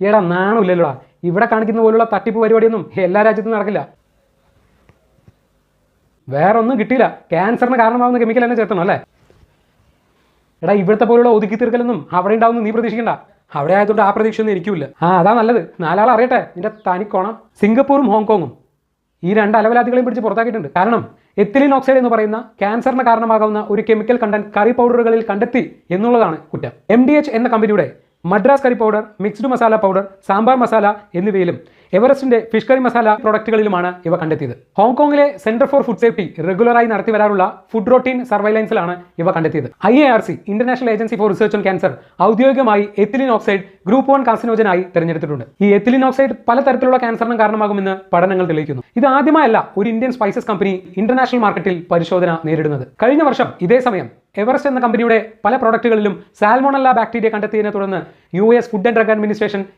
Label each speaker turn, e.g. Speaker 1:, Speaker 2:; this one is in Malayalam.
Speaker 1: എടാ നാണമില്ലല്ലോടാ, ഇവിടെ കാണിക്കുന്ന പോലുള്ള തട്ടിപ്പ് പരിപാടിയൊന്നും എല്ലാ രാജ്യത്തും നടക്കില്ല. വേറൊന്നും കിട്ടിയില്ല, ക്യാൻസറിന് കാരണമാകുന്ന കെമിക്കൽ തന്നെ ചേർത്തണം അല്ലേ? എടാ ഇവിടുത്തെ പോലുള്ള ഒതുക്കി തീർക്കലൊന്നും അവിടെ ഉണ്ടാവുമെന്ന് നീ പ്രതീക്ഷിക്കണ്ട. അവിടെ ആയതുകൊണ്ട് ആ പ്രതീക്ഷയൊന്നും എനിക്കില്ല. അതാ നല്ലത്, നാലാൾ അറിയട്ടെ നിന്റെ തനിക്കോണം. സിംഗപ്പൂരും ഹോങ്കോങ്ങും ഈ 2 അലവലാദികളെയും പിടിച്ച് പുറത്താക്കിയിട്ടുണ്ട്. കാരണം എത്തിലീൻ ഓക്സൈഡ് എന്ന് പറയുന്ന ക്യാൻസറിന് കാരണമാകുന്ന ഒരു കെമിക്കൽ കണ്ടന്റ് കറി പൗഡറുകളിൽ കണ്ടെത്തി എന്നുള്ളതാണ് കുറ്റം. MDH എന്ന കമ്പനിയുടെ Madras curry powder, mixed masala powder, sambar masala എന്നിവയിലും എവറസ്റ്റിന്റെ ഫിഷ് കറി മസാല പ്രൊഡക്റ്റുകളിലുമാണ് ഇവ കണ്ടെത്തിയത്. ഹോങ്കോങ്ങിലെ സെന്റർ ഫോർ ഫുഡ് സേഫ്റ്റി റെഗുലറായി നടത്തി വരാറുള്ള ഫുഡ് റൊട്ടീൻ സർവൈലൻസിലാണ് ഇവ കണ്ടെത്തിയത്. IARC international agency for research on cancer ഔദ്യോഗികമായി എത്തിലീൻ ഓക്സൈഡ് ഗ്രൂപ്പ് 1 കാർസിനോജനായി തിരഞ്ഞെടുത്തിട്ടുണ്ട്. ഈ എത്തിലീൻ ഓക്സൈഡ് പലതരത്തിലുള്ള ക്യാൻസറിനും കാരണമാകുമെന്ന് പഠനങ്ങൾ തെളിയിക്കുന്നു. ഇത് ആദ്യമായല്ല ഒരു ഇന്ത്യൻ സ്പൈസസ് കമ്പനി ഇന്റർനാഷണൽ മാർക്കറ്റിൽ പരിശോധന നേരിടുന്നത്. കഴിഞ്ഞ വർഷം ഇതേ സമയം എവറസ്റ്റ് എന്ന കമ്പനിയുടെ പല പ്രൊഡക്റ്റുകളിലും സാൽമോണല്ല ബാക്ടീരിയ കണ്ടെത്തിയതിനെ തുടർന്ന് US food and drug administration